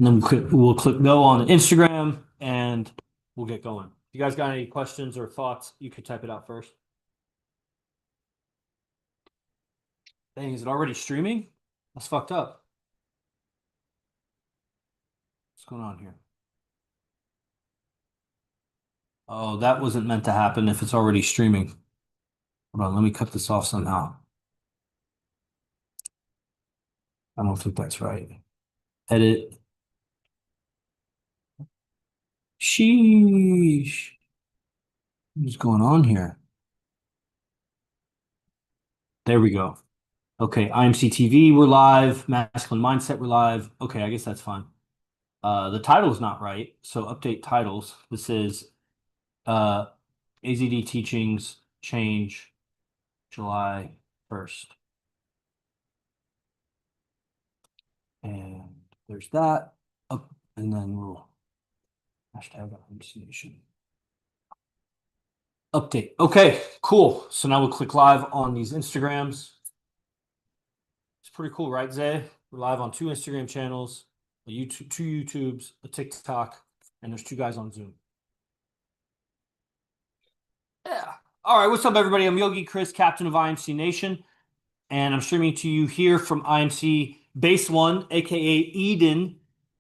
And then we'll click go on Instagram and we'll get going. If you guys got any questions or thoughts, you could type it out first. Dang, is it already streaming? That's fucked up. What's going on here? Oh, that wasn't meant to happen if it's already streaming. Hold on, let me cut this off somehow. I don't think that's right. Edit. Sheesh. What's going on here? There we go. Okay, IMC TV, we're live. Masculine Mindset, we're live. Okay, I guess that's fine. The title is not right, so update titles. This is uh, AZD Teachings Change July 1st. And there's that. Up, and then we'll hashtag hallucination. Update. Okay, cool. So now we'll click live on these Instagrams. It's pretty cool, right, Zay? We're live on 2 Instagram channels, a YouTube, 2 YouTubes, a TikTok, and there's 2 guys on Zoom. Yeah. All right, what's up, everybody? I'm Yogi Chris, captain of IMC Nation, and I'm streaming to you here from IMC Base 1, aka Eden.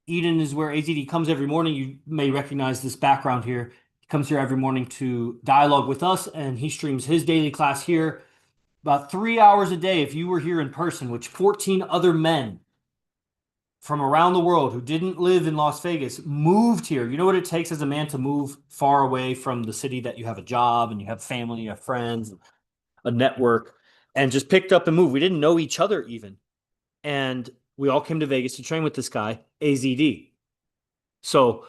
Eden is where AZD comes every morning. You may recognize this background here. He comes here every morning to dialogue with us, and he streams his daily class here about 3 hours a day. If you were here in person, which 14 other men from around the world who didn't live in Las Vegas moved here. You know what it takes as a man to move far away from the city that you have a job and you have family, you have friends, a network, and just picked up and moved. We didn't know each other even. And we all came to Vegas to train with this guy, AZD. So,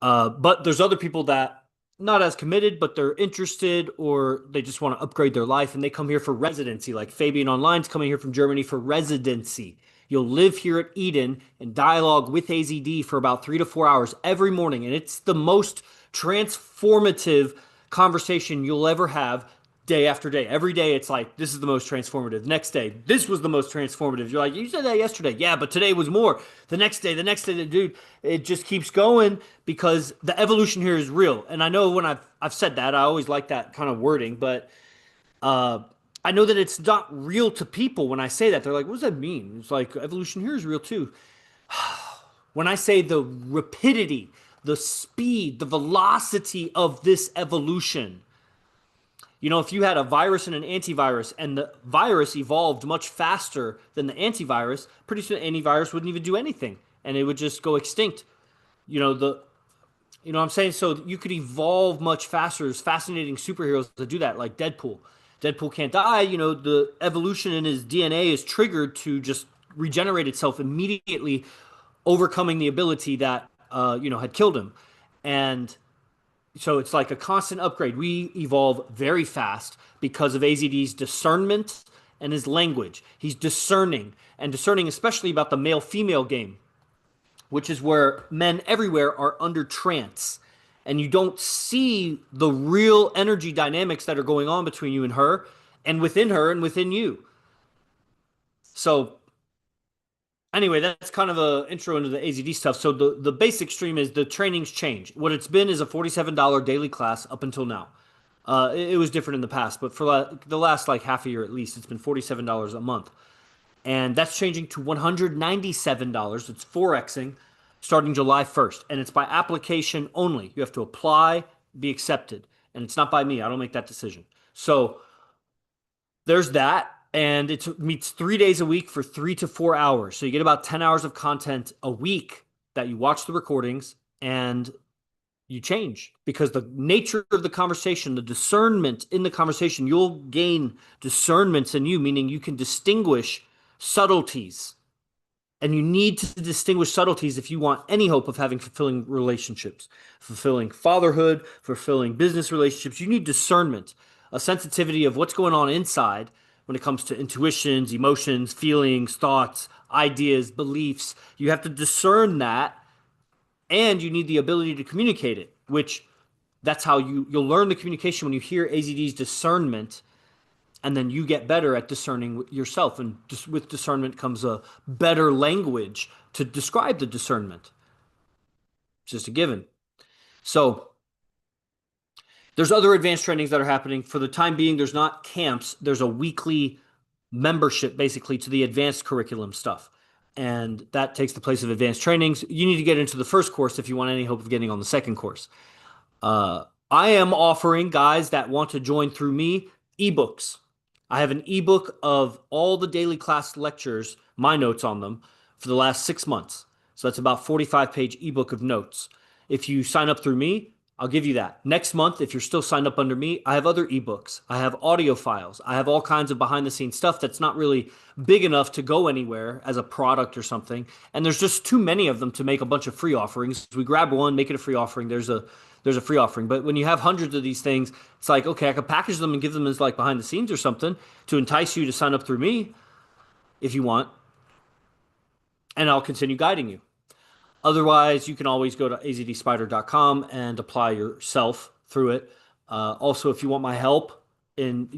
but there's other people that not as committed, but they're interested or they just want to upgrade their life and they come here for residency. Like Fabian Online's coming here from Germany for residency. You'll live here at Eden and dialogue with AZD for about 3 to 4 hours every morning. And it's the most transformative conversation you'll ever have day after day. Every day it's like, this is the most transformative. Next day, this was the most transformative. You're like, you said that yesterday. Yeah, but today was more. The next day, dude, it just keeps going because the evolution here is real. And I know when I've said that, I always like that kind of wording, but I know that it's not real to people when I say that. They're like, what does that mean? It's like evolution here is real too. When I say the rapidity, the speed, the velocity of this evolution, you know, if you had a virus and an antivirus and the virus evolved much faster than the antivirus, pretty soon the antivirus wouldn't even do anything and it would just go extinct. You know, you know what I'm saying? So you could evolve much faster. There's fascinating superheroes that do that, like Deadpool. Deadpool can't die. You know, the evolution in his DNA is triggered to just regenerate itself immediately, overcoming the ability that, had killed him. And so it's like a constant upgrade. We evolve very fast because of AZD's discernment and his language. He's discerning and discerning, especially about the male female game, which is where men everywhere are under trance. And you don't see the real energy dynamics that are going on between you and her and within you. So anyway, that's kind of a intro into the AZD stuff. So the basic stream is the trainings change. What it's been is a $47 daily class up until now. It was different in the past, but for the last like half a year at least, it's been $47 a month. And that's changing to $197. It's 4xing starting July 1st. And it's by application only. You have to apply, be accepted. And it's not by me. I don't make that decision. So there's that. And it meets 3 days a week for 3 to 4 hours. So you get about 10 hours of content a week that you watch the recordings and you change because the nature of the conversation, the discernment in the conversation, you'll gain discernments in you, meaning you can distinguish subtleties. And you need to distinguish subtleties if you want any hope of having fulfilling relationships, fulfilling fatherhood, fulfilling business relationships. You need discernment, a sensitivity of what's going on inside when it comes to intuitions, emotions, feelings, thoughts, ideas, beliefs. You have to discern that, and you need the ability to communicate it, which that's how you'll learn the communication when you hear AZD's discernment, and then you get better at discerning yourself. And just with discernment comes a better language to describe the discernment. It's just a given. So there's other advanced trainings that are happening. For the time being, there's not camps. There's a weekly membership basically to the advanced curriculum stuff. And that takes the place of advanced trainings. You need to get into the first course if you want any hope of getting on the second course. I am offering guys that want to join through me ebooks. I have an ebook of all the daily class lectures, my notes on them, for the last 6 months. So that's about 45-page ebook of notes. If you sign up through me, I'll give you that. Next month, if you're still signed up under me, I have other ebooks. I have audio files. I have all kinds of behind the scenes stuff that's not really big enough to go anywhere as a product or something. And there's just too many of them to make a bunch of free offerings. We grab one, make it a free offering. There's a free offering. But when you have hundreds of these things, it's like, okay, I could package them and give them as like behind the scenes or something to entice you to sign up through me if you want, and I'll continue guiding you. Otherwise, you can always go to azdspider.com and apply yourself through it. Also, if you want my help, and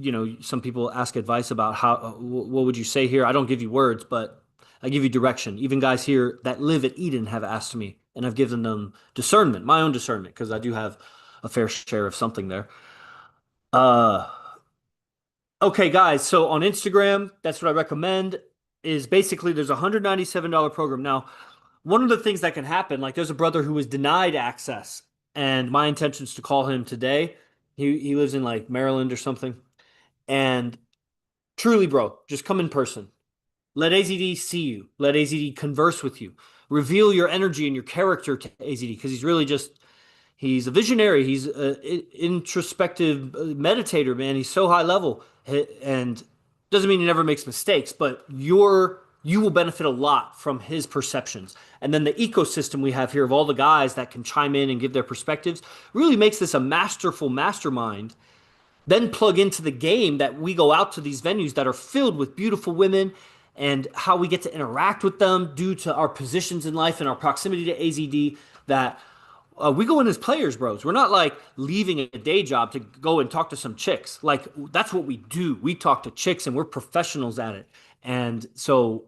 some people ask advice about what would you say here? I don't give you words, but I give you direction. Even guys here that live at Eden have asked me, and I've given them discernment, my own discernment, because I do have a fair share of something there. Uh, okay, guys. So on Instagram, that's what I recommend. Is basically there's a $197 program now. One of the things that can happen, like there's a brother who was denied access, and my intention is to call him today. He lives in like Maryland or something. And truly, bro, just come in person. Let AZD see you. Let AZD converse with you. Reveal your energy and your character to AZD because he's a visionary. He's an introspective meditator, man. He's so high level, and doesn't mean he never makes mistakes, but you will benefit a lot from his perceptions. And then the ecosystem we have here of all the guys that can chime in and give their perspectives really makes this a masterful mastermind. Then plug into the game that we go out to these venues that are filled with beautiful women and how we get to interact with them due to our positions in life and our proximity to AZD that we go in as players, bros. We're not like leaving a day job to go and talk to some chicks. Like that's what we do. We talk to chicks and we're professionals at it. And so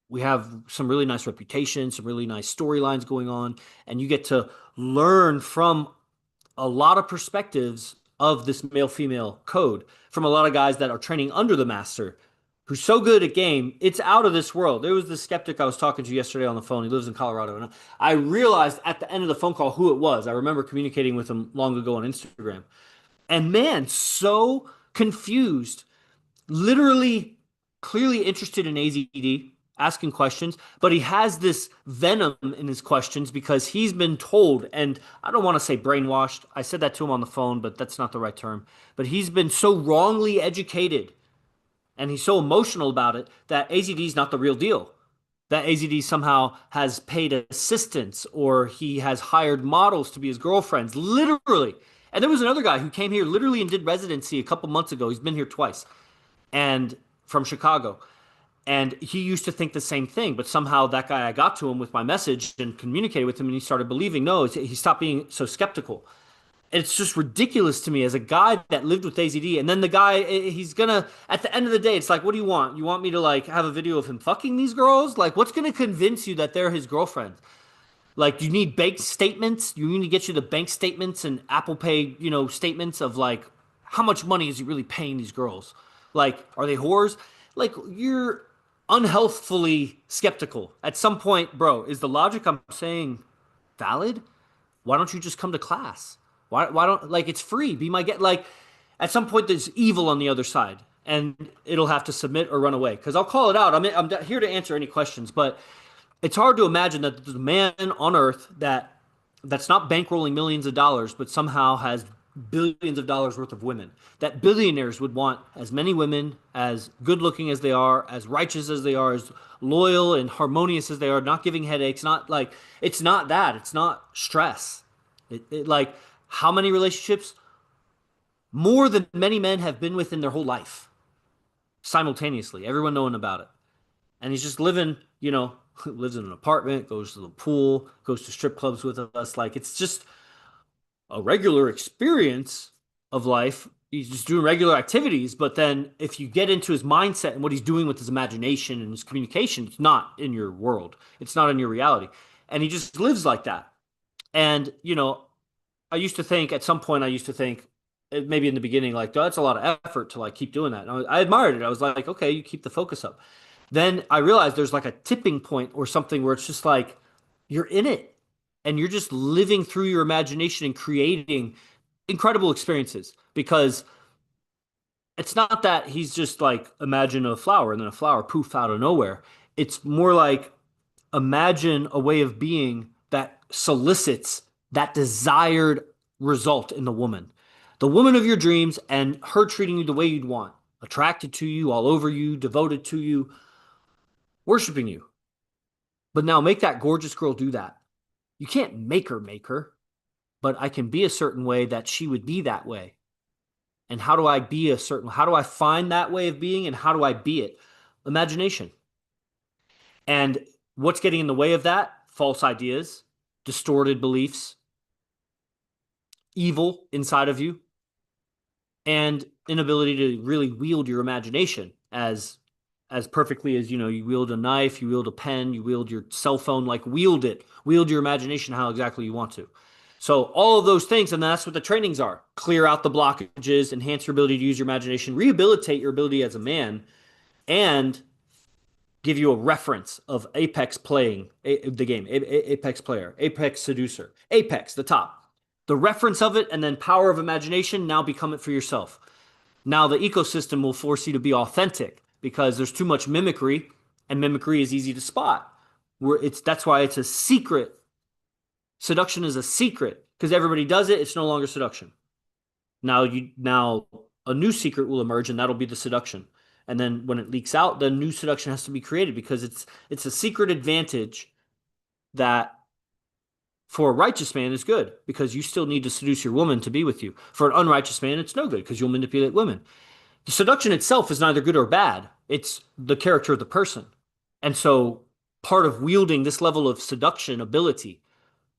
we have some really nice reputation, some really nice storylines going on, and you get to learn from a lot of perspectives of this male female code from a lot of guys that are training under the master who's so good at game, it's out of this world. There was this skeptic I was talking to yesterday on the phone. He lives in Colorado. And I realized at the end of the phone call who it was. I remember communicating with him long ago on Instagram. And man, so confused, literally clearly interested in AZD, asking questions, but he has this venom in his questions because he's been told, and I don't want to say brainwashed. I said that to him on the phone, but that's not the right term. But he's been so wrongly educated and he's so emotional about it that AZD is not the real deal. That AZD somehow has paid assistants or he has hired models to be his girlfriends, literally. And there was another guy who came here literally and did residency a couple months ago. He's been here twice and from Chicago. And he used to think the same thing, but somehow that guy, I got to him with my message and communicated with him, and he started believing. No, he stopped being so skeptical. It's just ridiculous to me as a guy that lived with AZD. And then the guy, he's gonna, at the end of the day, it's like, what do you want? You want me to like have a video of him fucking these girls? Like, what's gonna convince you that they're his girlfriend? Like, you need bank statements. You need to get you the bank statements and Apple Pay, statements of like, how much money is he really paying these girls? Like, are they whores? Like, you're unhealthfully skeptical. At some point, bro, is the logic I'm saying valid? Why don't you just come to class? Why don't like it's free? Be my get like at some point there's evil on the other side and it'll have to submit or run away because I'll call it out. I'm here to answer any questions, but it's hard to imagine that there's a man on earth that's not bankrolling millions of dollars but somehow has billions of dollars worth of women. That billionaires would want as many women as good looking as they are, as righteous as they are, as loyal and harmonious as they are, not giving headaches, not like it's not that. It's not stress. Like how many relationships? More than many men have been with in their whole life simultaneously, everyone knowing about it. And he's just living, lives in an apartment, goes to the pool, goes to strip clubs with us. Like it's just a regular experience of life. He's just doing regular activities. But then if you get into his mindset and what he's doing with his imagination and his communication, it's not in your world. It's not in your reality. And he just lives like that. And, I used to think at some point, I used to think maybe in the beginning, like, "Oh, that's a lot of effort to like keep doing that." And I admired it. I was like, okay, you keep the focus up. Then I realized there's like a tipping point or something where it's just like you're in it and you're just living through your imagination and creating incredible experiences because it's not that he's just like imagine a flower and then a flower poof out of nowhere. It's more like imagine a way of being that solicits that desired result in the woman. The woman of your dreams and her treating you the way you'd want, attracted to you, all over you, devoted to you, worshiping you. But now make that gorgeous girl do that. You can't make her, but I can be a certain way that she would be that way. And how do I find that way of being and how do I be it? Imagination. And what's getting in the way of that? False ideas, distorted beliefs, evil inside of you, and inability to really wield your imagination as perfectly as you wield a knife, you wield a pen, you wield your cell phone, like wield your imagination how exactly you want to. So all of those things, and that's what the trainings are: clear out the blockages, enhance your ability to use your imagination, rehabilitate your ability as a man, and give you a reference of Apex playing the game, Apex player, Apex seducer, Apex, the top. The reference of it, and then power of imagination, now become it for yourself. Now the ecosystem will force you to be authentic because there's too much mimicry, and mimicry is easy to spot. That's why it's a secret. Seduction is a secret because everybody does it. It's no longer seduction. Now a new secret will emerge, and that'll be the seduction. And then when it leaks out, the new seduction has to be created because it's a secret advantage that for a righteous man is good because you still need to seduce your woman to be with you. For an unrighteous man, it's no good because you'll manipulate women. The seduction itself is neither good or bad. It's the character of the person. And so part of wielding this level of seduction ability,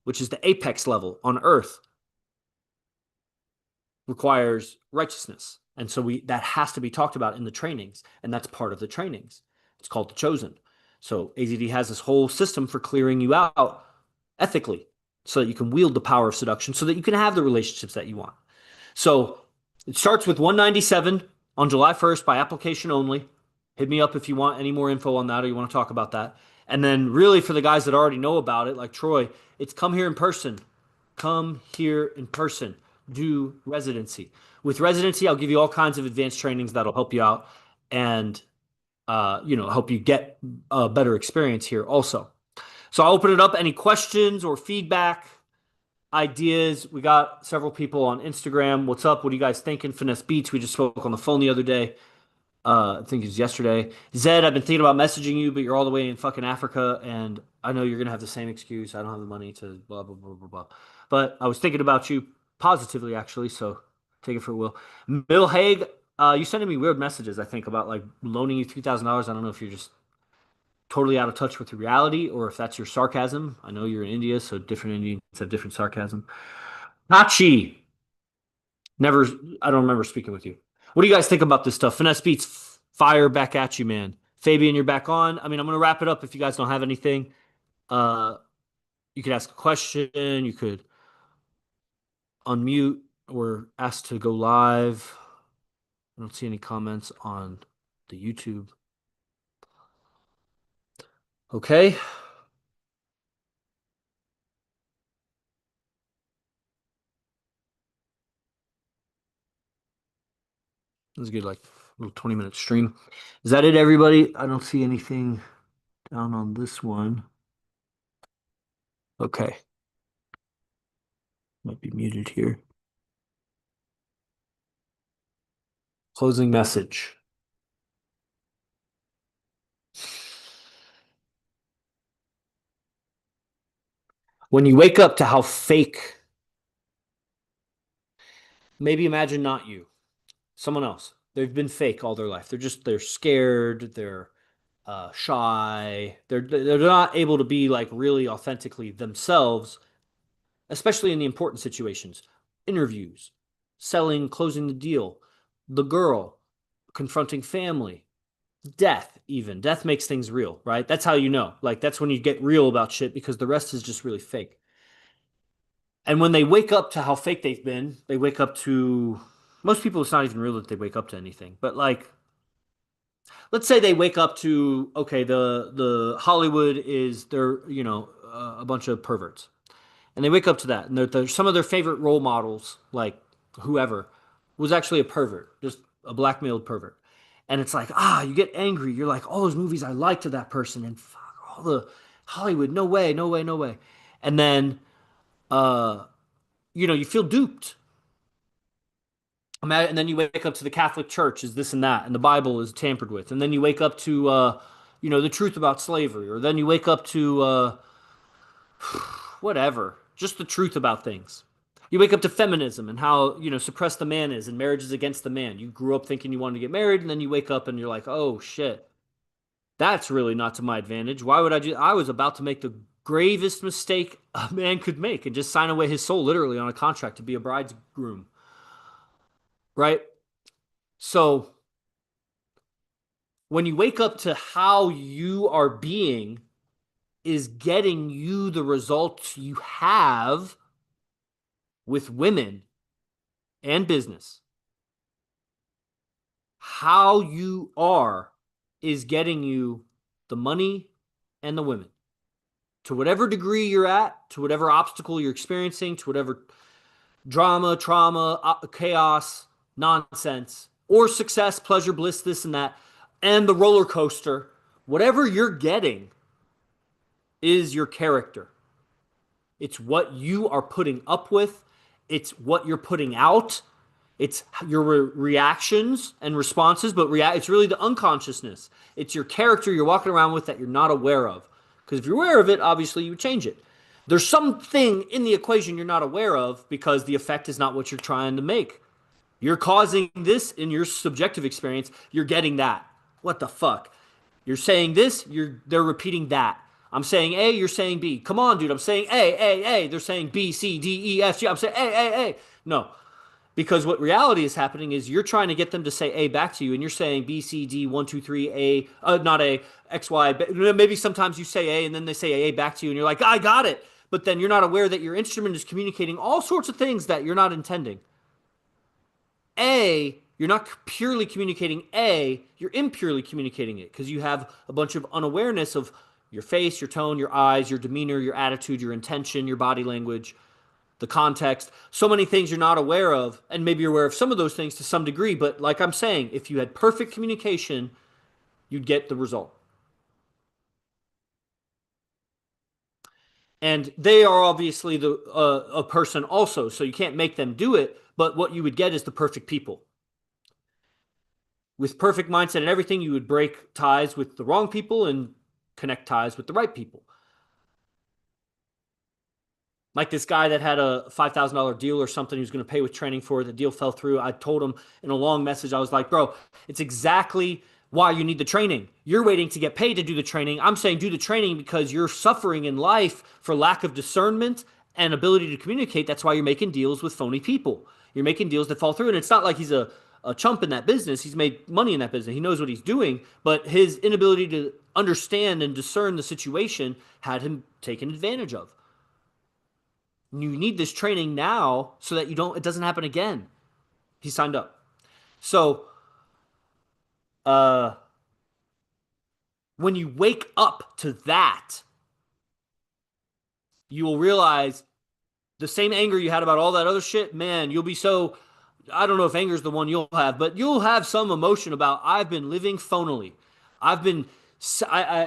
which is the apex level on earth, requires righteousness. And so that has to be talked about in the trainings, and that's part of the trainings. It's called the chosen. So AZD has this whole system for clearing you out ethically so that you can wield the power of seduction so that you can have the relationships that you want. So it starts with 197 on July 1st by application only. Hit me up if you want any more info on that or you want to talk about that. And then really for the guys that already know about it, like Troy, it's come here in person. Come here in person. Do residency. With residency, I'll give you all kinds of advanced trainings that'll help you out and help you get a better experience here also. So I'll open it up. Any questions or feedback, ideas? We got several people on Instagram. What's up? What are you guys thinking? Finesse Beats. We just spoke on the phone the other day. I think it was yesterday. Zed, I've been thinking about messaging you, but you're all the way in fucking Africa, and I know you're gonna have the same excuse. I don't have the money to blah blah blah blah blah. But I was thinking about you positively, actually. So take it for a will. Bill Haig, you sending me weird messages. I think about like loaning you $3,000. I don't know if you're just totally out of touch with reality or if that's your sarcasm. I know you're in India, so different Indians have different sarcasm. Hachi, never. I don't remember speaking with you. What do you guys think about this stuff? Finesse Beats, fire back at you, man. Fabian, you're back on. I mean, I'm gonna wrap it up if you guys don't have anything. Uh, you could ask a question. You could unmute or ask to go live. I don't see any comments on the YouTube. Okay. This is good, like a little 20-minute stream. Is that it, everybody? I don't see anything down on this one. Okay. Might be muted here. Closing message. When you wake up to how fake, maybe imagine not you, someone else. They've been fake all their life. They're scared, they're shy. They're not able to be like really authentically themselves, especially in the important situations. Interviews, selling, closing the deal, the girl, confronting family, death, even. Death makes things real, right? That's how you know. Like, that's when you get real about shit because the rest is just really fake. And when they wake up to how fake they've been, they wake up to most people, it's not even real that they wake up to anything. But like, let's say they wake up to okay, the Hollywood is they're a bunch of perverts, and they wake up to that, and some of their favorite role models, like whoever, was actually a pervert, just a blackmailed pervert. And it's like, you get angry. You're like, all those movies I liked of that person, and fuck, all the Hollywood, no way, no way, no way. And then, uh, you feel duped. And then you wake up to the Catholic Church is this and that, and the Bible is tampered with. And then you wake up to, the truth about slavery, or then you wake up to whatever, just the truth about things. You wake up to feminism and how, suppressed the man is and marriage is against the man. You grew up thinking you wanted to get married, and then you wake up and you're like, oh shit, that's really not to my advantage. Why would I do? I was about to make the gravest mistake a man could make and just sign away his soul literally on a contract to be a bridegroom, right? So when you wake up to how you are being is getting you the results you have with women and business, how you are is getting you the money and the women. To whatever degree you're at, to whatever obstacle you're experiencing, to whatever drama, trauma, chaos, nonsense, or success, pleasure, bliss, this and that, and the roller coaster, whatever you're getting is your character. It's what you are putting up with, it's what you're putting out, it's your reactions and responses, but it's really the unconsciousness. It's your character you're walking around with that you're not aware of. Because if you're aware of it, obviously you would change it. There's something in the equation you're not aware of because the effect is not what you're trying to make. You're causing this in your subjective experience. You're getting that. What the fuck? You're saying this. They're repeating that. I'm saying A. You're saying B. Come on, dude. I'm saying A. They're saying B, C, D, E, F, G. I'm saying A. No, because what reality is happening is you're trying to get them to say A back to you, and you're saying B, C, D, one, two, three, A, not A, X, Y. Maybe sometimes you say A, and then they say A back to you, and you're like, I got it. But then you're not aware that your instrument is communicating all sorts of things that you're not intending. A, you're not purely communicating A, you're impurely communicating it because you have a bunch of unawareness of your face, your tone, your eyes, your demeanor, your attitude, your intention, your body language, the context, so many things you're not aware of, and maybe you're aware of some of those things to some degree, but like I'm saying, if you had perfect communication, you'd get the result. And they are obviously a person also, so you can't make them do it, but what you would get is the perfect people. With perfect mindset and everything, you would break ties with the wrong people and connect ties with the right people. Like this guy that had a $5,000 deal or something he was going to pay with training for. The deal fell through. I told him in a long message, I was like, bro, it's exactly why you need the training. You're waiting to get paid to do the training. I'm saying do the training because you're suffering in life for lack of discernment and ability to communicate. That's why you're making deals with phony people. You're making deals that fall through. And it's not like he's a chump in that business. He's made money in that business. He knows what he's doing, but his inability to understand and discern the situation had him taken advantage of. You need this training now so that it doesn't happen again. He signed up. So, uh, when you wake up to that, you will realize the same anger you had about all that other shit, man, you'll be so, I don't know if anger is the one you'll have, but you'll have some emotion about, I've been living phonily. I've been,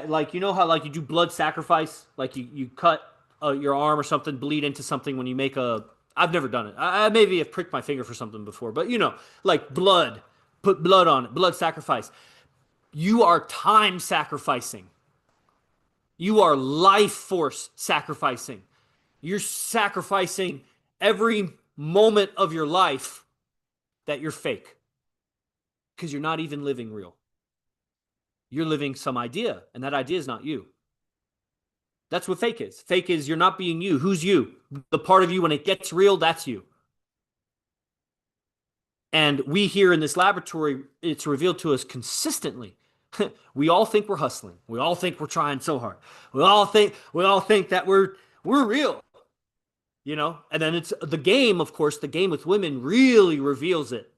like, you know how, like, you do blood sacrifice? Like, you cut your arm or something, bleed into something when you make I've never done it. I maybe have pricked my finger for something before, but, like blood, put blood on it, blood sacrifice. You are time sacrificing. You are life force sacrificing. You're sacrificing every moment of your life that you're fake because you're not even living real. You're living some idea, and that idea is not you. That's what fake is. Fake is you're not being you. Who's you? The part of you when it gets real, that's you. And we here in this laboratory, it's revealed to us consistently. We all think we're hustling. We all think we're trying so hard. We all think that we're real. And then it's the game, of course, the game with women really reveals it.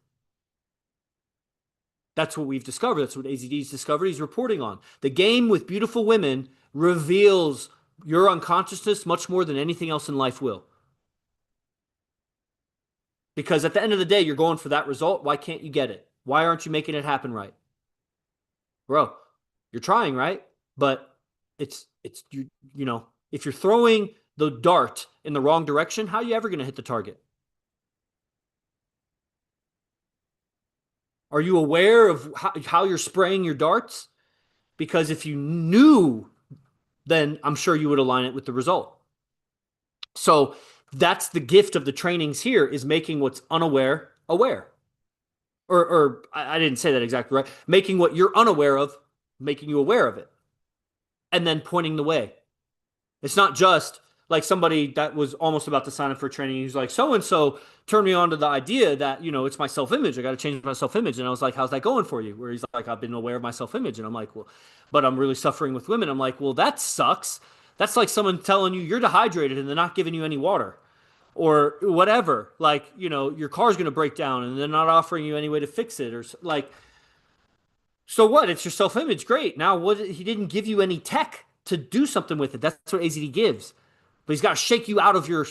That's what we've discovered. That's what AZD's discovered. He's reporting on. The game with beautiful women reveals your unconsciousness much more than anything else in life will. Because at the end of the day, you're going for that result. Why can't you get it? Why aren't you making it happen right? Bro, you're trying, right? But if you're throwing the dart in the wrong direction, how are you ever going to hit the target? Are you aware of how you're spraying your darts? Because if you knew, then I'm sure you would align it with the result. So that's the gift of the trainings here is making what's unaware aware. Or I didn't say that exactly right. Making what you're unaware of, making you aware of it, and then pointing the way. It's not just like somebody that was almost about to sign up for training. He's like, so and so turned me on to the idea that, it's my self image. I got to change my self image. And I was like, how's that going for you? Where he's like, I've been aware of my self image. And I'm like, well, but I'm really suffering with women. I'm like, well, that sucks. That's like someone telling you you're dehydrated and they're not giving you any water or whatever. Like, your car's going to break down and they're not offering you any way to fix it or like, so what? It's your self image. Great. Now, what? He didn't give you any tech to do something with it. That's what AZD gives. But he's got to shake you out of your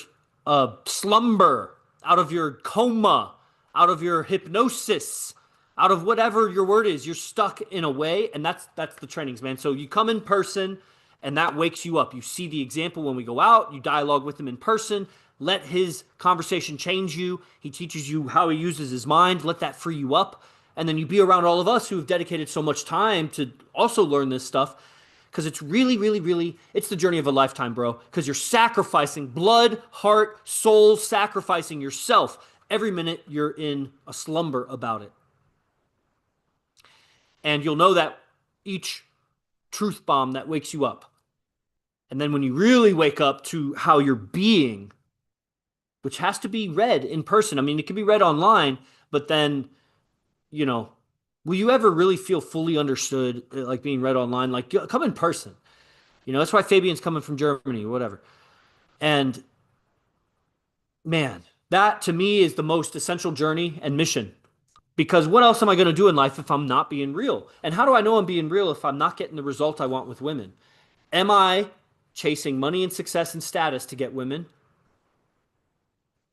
slumber, out of your coma, out of your hypnosis, out of whatever your word is. You're stuck in a way, and that's the trainings, man. So you come in person, and that wakes you up. You see the example when we go out. You dialogue with him in person. Let his conversation change you. He teaches you how he uses his mind. Let that free you up. And then you be around all of us who have dedicated so much time to also learn this stuff because it's really, really, really, it's the journey of a lifetime, bro. Because you're sacrificing blood, heart, soul, sacrificing yourself. Every minute you're in a slumber about it. And you'll know that each truth bomb that wakes you up. And then when you really wake up to how you're being, which has to be read in person. I mean, it can be read online, but then, you know, will you ever really feel fully understood, like being read online? Like, come in person. That's why Fabian's coming from Germany or whatever. And man, that to me is the most essential journey and mission. Because what else am I going to do in life if I'm not being real? And how do I know I'm being real if I'm not getting the result I want with women? Am I chasing money and success and status to get women?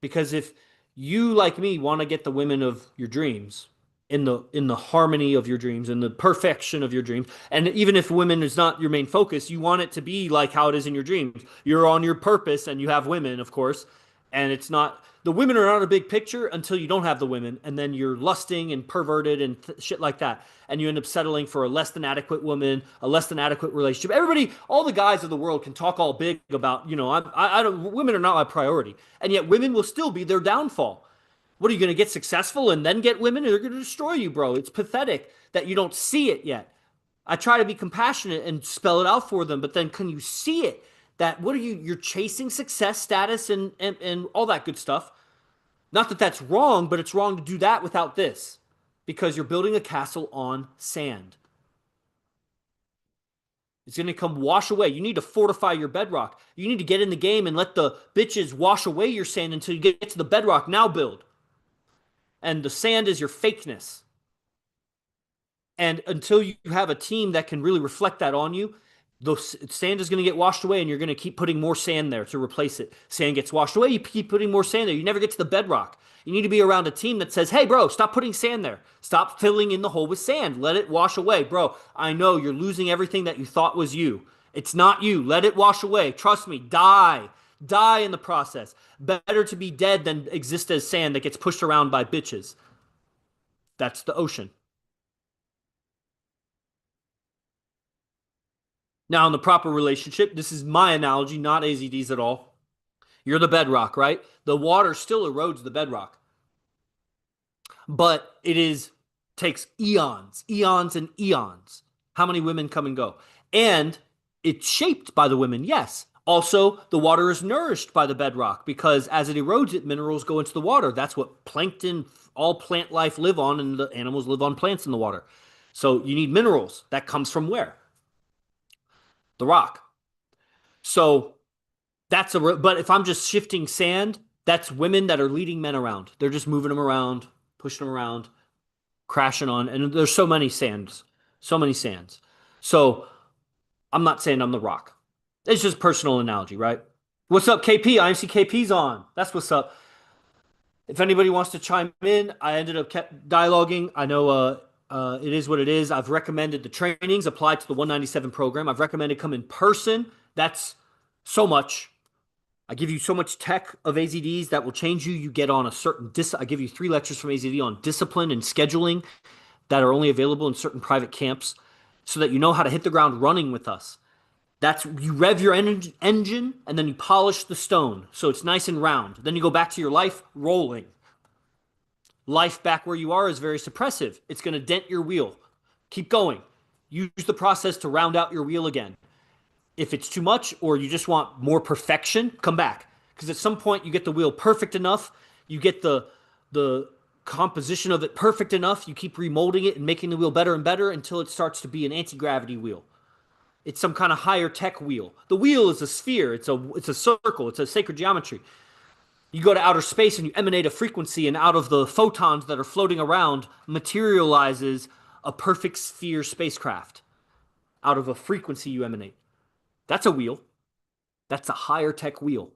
Because if you, like me, want to get the women of your dreams, in the harmony of your dreams and the perfection of your dreams, and even if women is not your main focus, you want it to be like how it is in your dreams. You're on your purpose and you have women, of course, and it's not the women are not a big picture until you don't have the women, and then you're lusting and perverted and shit like that, and you end up settling for a less than adequate woman, a less than adequate relationship. Everybody, all the guys of the world can talk all big about, I don't, women are not my priority, and yet women will still be their downfall. What are you going to get successful and then get women? They're going to destroy you, bro. It's pathetic that you don't see it yet. I try to be compassionate and spell it out for them, but then can you see it? That what are you're chasing success, status, and all that good stuff. Not that that's wrong, but it's wrong to do that without this because you're building a castle on sand. It's going to come wash away. You need to fortify your bedrock. You need to get in the game and let the bitches wash away your sand until you get to the bedrock. Now build. And the sand is your fakeness. And until you have a team that can really reflect that on you, the sand is going to get washed away and you're going to keep putting more sand there to replace it. Sand gets washed away, you keep putting more sand there. You never get to the bedrock. You need to be around a team that says, hey, bro, stop putting sand there. Stop filling in the hole with sand. Let it wash away. Bro, I know you're losing everything that you thought was you. It's not you. Let it wash away. Trust me. Die. Die in the process. Better to be dead than exist as sand that gets pushed around by bitches. That's the ocean. Now, in the proper relationship, this is my analogy, not AZD's at all. You're the bedrock, right? The water still erodes the bedrock, but it is takes eons, eons, and eons. How many women come and go? And it's shaped by the women, yes. Also, the water is nourished by the bedrock because as it erodes it, minerals go into the water. That's what plankton, all plant life live on, and the animals live on plants in the water. So you need minerals. That comes from where? The rock. So But if I'm just shifting sand, that's women that are leading men around. They're just moving them around, pushing them around, crashing on, and there's so many sands. So I'm not saying I'm the rock. It's just personal analogy, right? What's up, KP? IMC KP's on. That's what's up. If anybody wants to chime in, I ended up kept dialoguing. I know it is what it is. I've recommended the trainings applied to the 197 program. I've recommended come in person. That's so much. I give you so much tech of AZDs that will change you. You get on a certain I give you 3 lectures from AZD on discipline and scheduling that are only available in certain private camps so that you know how to hit the ground running with us. That's you rev your engine and then you polish the stone so it's nice and round. Then you go back to your life rolling. Life back where you are is very suppressive. It's going to dent your wheel. Keep going. Use the process to round out your wheel again. If it's too much or you just want more perfection, come back. Because at some point you get the wheel perfect enough, you get the composition of it perfect enough, you keep remolding it and making the wheel better and better until it starts to be an anti-gravity wheel. It's some kind of higher tech wheel. The wheel is a sphere, it's a circle, it's a sacred geometry. You go to outer space and you emanate a frequency, and out of the photons that are floating around materializes a perfect sphere spacecraft out of a frequency you emanate. That's a wheel. That's a higher tech wheel.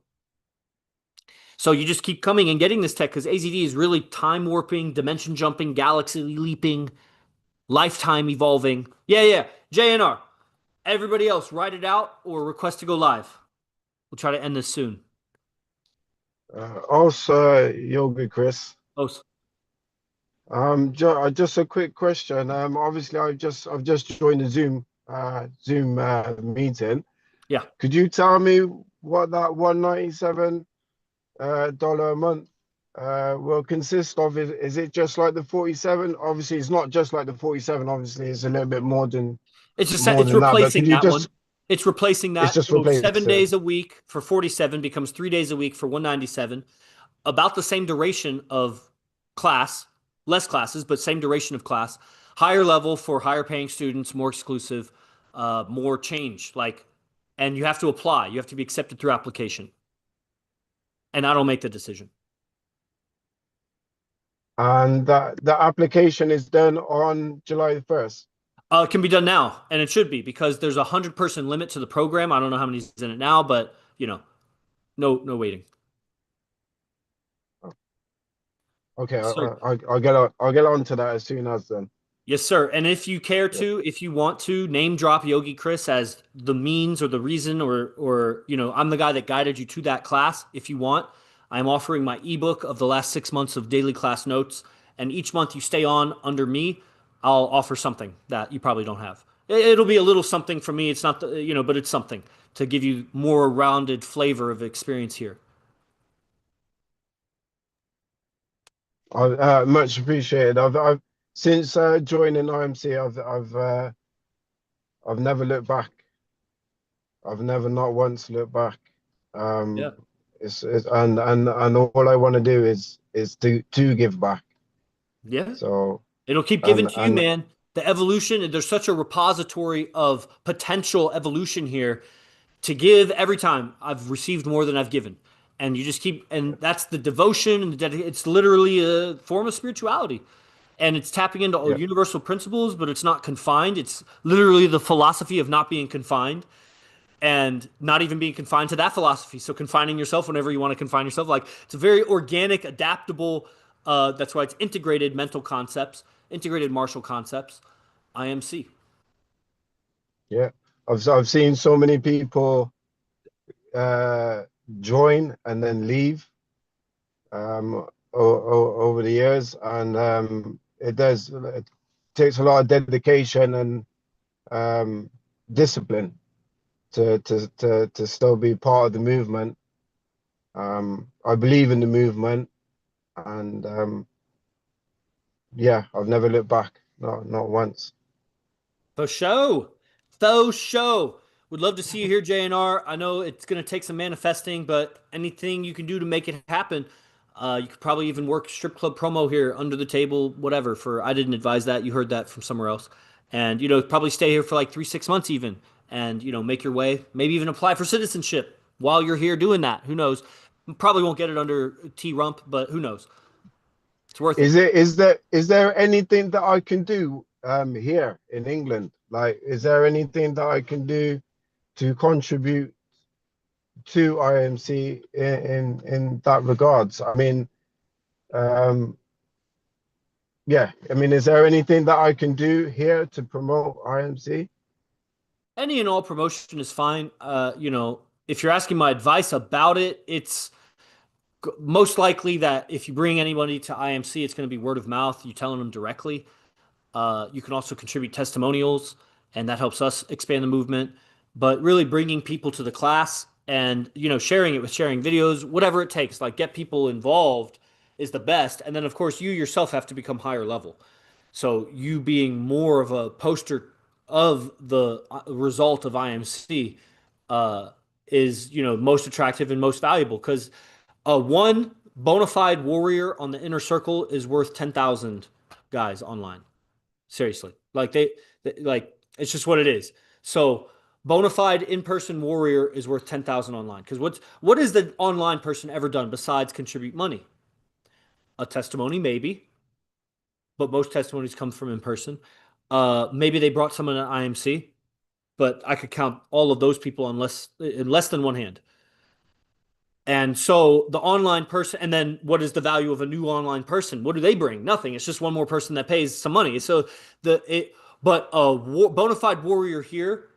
So you just keep coming and getting this tech because AZD is really time warping, dimension jumping, galaxy leaping, lifetime evolving. Yeah, yeah. JNR. Everybody else, write it out or request to go live. We'll try to end this soon. Also, Yogi Chris. Oh, Just a quick question. Obviously, I've just joined the Zoom meeting. yeah. Could you tell me what that 197 dollar a month will consist of? Is it just like the 47? Obviously, it's not just like the 47. Obviously, it's a little bit more It's than that. But replacing could you that just? one. It's replacing It's that. just So replace seven it. days a week for 47 becomes 3 days a week for 197. About the same duration of class, less classes, but same duration of class. Higher level for higher paying students, more exclusive, more change. And you have to apply. You have to be accepted through application. And I don't make the decision. And that the application is done on July the 1st. It can be done now, and it should be because there's 100-person limit to the program. I don't know how many's in it now, but no waiting. Okay, Yes, sir. I'll get on to that as soon as then. Yes, sir. And if you care Yeah. to, if you want to, name drop Yogi Chris as the means or the reason, or I'm the guy that guided you to that class. If you want, I'm offering my ebook of the last 6 months of daily class notes, and each month you stay on under me, I'll offer something that you probably don't have. It'll be a little something from me. It's not but it's something to give you more rounded flavor of experience here. I much appreciated. I've since joining IMC, I've never looked back. I've never not once looked back. Yeah. Um, it's and all I want to do is to give back. Yeah. So It'll keep giving to you, and man. The evolution, there's such a repository of potential evolution here to give every time. I've received more than I've given. And you just keep, and that's the devotion and the dedication. It's literally a form of spirituality. And it's tapping into all yeah, universal principles, but it's not confined. It's literally the philosophy of not being confined and not even being confined to that philosophy. So confining yourself whenever you want to confine yourself. Like it's a very organic, adaptable, that's why it's integrated mental concepts, integrated martial concepts, IMC. yeah. I've seen so many people uh join and then leave over the years, and it takes a lot of dedication and um discipline to still be part of the movement. I believe in the movement, and yeah, I've never looked back, not once. For show. Faux show. Would love to see you here, JNR. I know it's going to take some manifesting, but anything you can do to make it happen. You could probably even work strip club promo here under the table, whatever. I didn't advise that. You heard that from somewhere else. And, probably stay here for like 3, 6 months even. And, make your way. Maybe even apply for citizenship. while you're here doing that. Who knows? Probably won't get it under T Rump, but who knows? It's worth it. Is there anything that I can do here in England? Like, is there anything that I can do to contribute to IMC in that regards? I mean, um, yeah, I mean, is there anything that I can do here to promote IMC? Any and all promotion is fine. If you're asking my advice about it, it's most likely that if you bring anybody to IMC, it's going to be word of mouth. You telling them directly. You can also contribute testimonials, and that helps us expand the movement. But really bringing people to the class and sharing it with sharing videos, whatever it takes, like get people involved is the best. And then of course you yourself have to become higher level. So you being more of a poster of the result of IMC uh, is most attractive and most valuable because one bona fide warrior on the inner circle is worth 10,000 guys online. Seriously, like like it's just what it is. So bona fide in-person warrior is worth 10,000 online because what has the online person ever done besides contribute money? A testimony, maybe, but most testimonies come from in person. Maybe they brought someone at IMC, but I could count all of those people in less than one hand. And so the online person, and then what is the value of a new online person? What do they bring? Nothing. It's just one more person that pays some money. So but a bona fide warrior here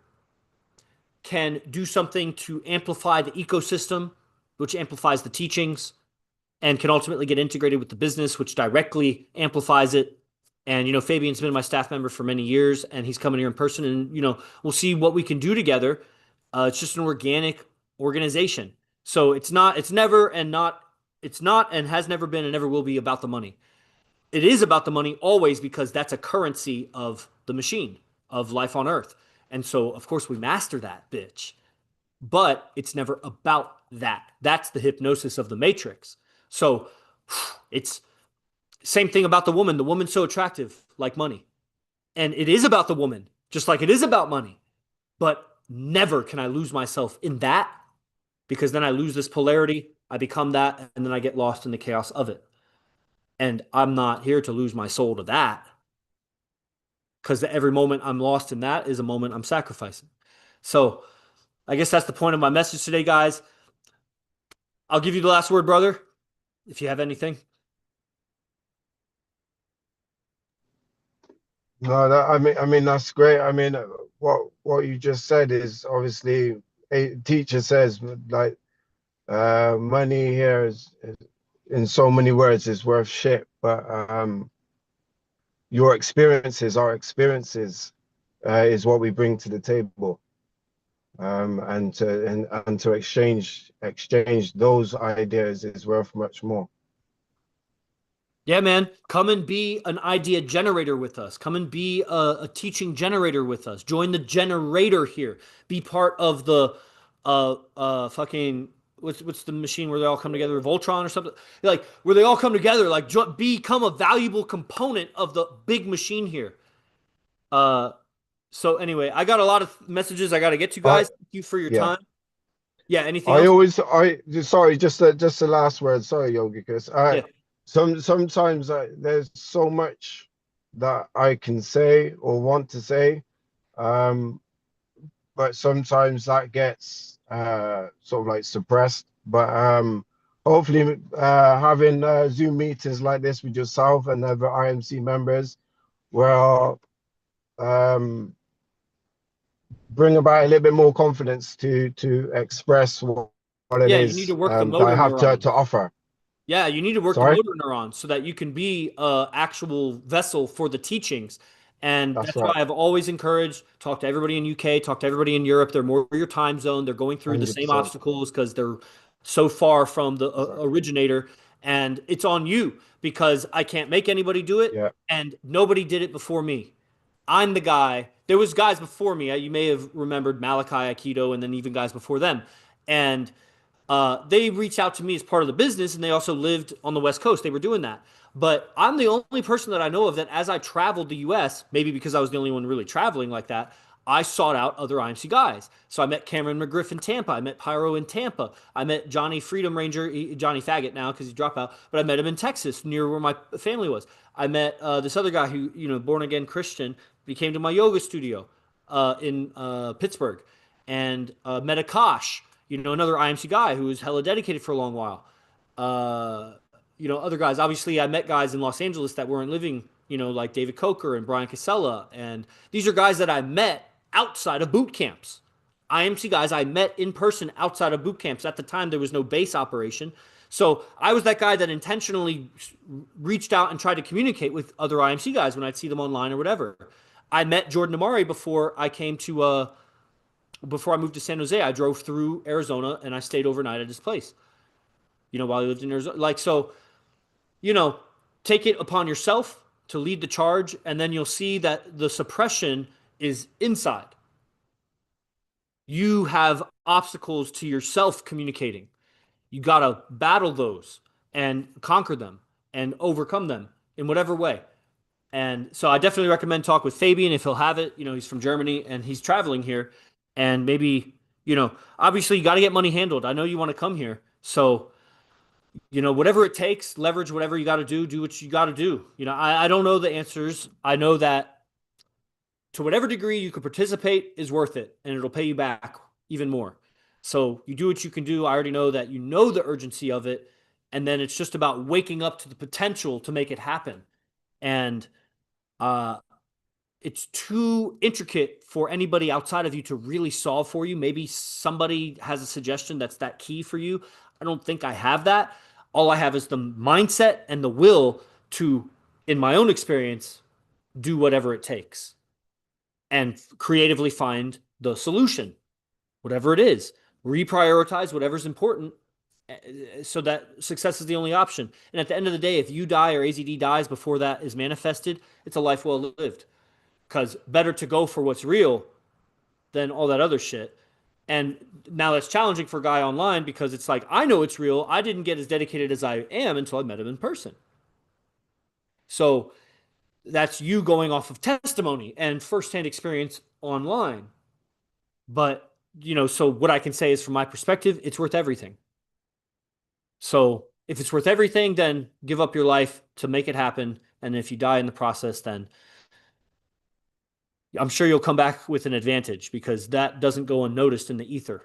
can do something to amplify the ecosystem, which amplifies the teachings, and can ultimately get integrated with the business, which directly amplifies it. And Fabian's been my staff member for many years, and he's coming here in person, and we'll see what we can do together. It's just an organic organization, so it's not, and has never been, and never will be about the money. It is about the money always because that's a currency of the machine of life on Earth, and so of course we master that bitch. But it's never about that. That's the hypnosis of the matrix. So it's same thing about the woman. The woman's so attractive, like money. And it is about the woman, just like it is about money. But never can I lose myself in that because then I lose this polarity. I become that, and then I get lost in the chaos of it. And I'm not here to lose my soul to that because every moment I'm lost in that is a moment I'm sacrificing. So I guess that's the point of my message today, guys. I'll give you the last word, brother, if you have anything. No, I mean that's great. I mean, what you just said is obviously a teacher says like money here is in so many words is worth shit, but your experiences, our experiences, is what we bring to the table, and to exchange those ideas is worth much more. Yeah, man. Come and be an idea generator with us. Come and be a teaching generator with us. Join the generator here. Be part of the fucking what's the machine where they all come together, Voltron or something? Like where they all come together, like become a valuable component of the big machine here. Uh so anyway, I got a lot of messages I got to get to, I guys. Thank you for your Yeah, time. Yeah, anything I else? always I sorry, just the last word. Sorry, Yogicus. Yeah. Sometimes there's so much that I can say or want to say, um, but sometimes that gets sort of like suppressed. But hopefully, having Zoom meetings like this with yourself and other IMC members will um, bring about a little bit more confidence to express what it Yeah, you need to is work the that I motor have to neurons. offer. Yeah, you need to work the Sorry, motor neuron so that you can be a actual vessel for the teachings. And that's that's why right, I've always encouraged talk to everybody in UK, talk to everybody in Europe. They're more your time zone. They're going through the same 100%. obstacles because they're so far from the That's right. originator. And it's on you because I can't make anybody do it, Yeah, and nobody did it before me. I'm the guy. There was guys before me. You may have remembered Malachi Aikido, and then even guys before them. And they reached out to me as part of the business, and they also lived on the West Coast. They were doing that. But I'm the only person that I know of that, as I traveled the U.S., maybe because I was the only one really traveling like that, I sought out other IMC guys. So I met Cameron McGriff in Tampa. I met Pyro in Tampa. I met Johnny Freedom Ranger, Johnny Faggot now because he dropped out, but I met him in Texas near where my family was. I met this other guy who, born again Christian, he came to my yoga studio in Pittsburgh, and met Akash, another IMC guy who was hella dedicated for a long while. Uh, other guys. Obviously, I met guys in Los Angeles that weren't living, like David Coker and Brian Casella. And these are guys that I met outside of boot camps. IMC guys I met in person outside of boot camps. At the time, there was no base operation. So I was that guy that intentionally reached out and tried to communicate with other IMC guys when I'd see them online or whatever. I met Jordan Amari before I moved to San Jose. I drove through Arizona and I stayed overnight at his place, while he lived in Arizona. Like, so, you know, take it upon yourself to lead the charge, and then you'll see that the suppression is inside. You have obstacles to yourself communicating. You got to battle those and conquer them and overcome them in whatever way. And so I definitely recommend talk with Fabian if he'll have it. He's from Germany and he's traveling here. And maybe, obviously you got to get money handled. I know you want to come here. So, whatever it takes, leverage whatever you got to do what you got to do. I don't know the answers. I know that to whatever degree you can participate is worth it and it'll pay you back even more. So you do what you can do. I already know that the urgency of it. And then it's just about waking up to the potential to make it happen. And it's too intricate for anybody outside of you to really solve for you. Maybe somebody has a suggestion that's that key for you. I don't think I have that. All I have is the mindset and the will to, in my own experience, do whatever it takes and creatively find the solution, whatever it is. Reprioritize whatever's important so that success is the only option. And at the end of the day, if you die or AZD dies before that is manifested, it's a life well lived. Because better to go for what's real than all that other shit. And now that's challenging for a guy online because it's like, I know it's real. I didn't get as dedicated as I am until I met him in person. So that's you going off of testimony and firsthand experience online. But, so what I can say is from my perspective, it's worth everything. So if it's worth everything, then give up your life to make it happen. And if you die in the process, then I'm sure you'll come back with an advantage because that doesn't go unnoticed in the ether.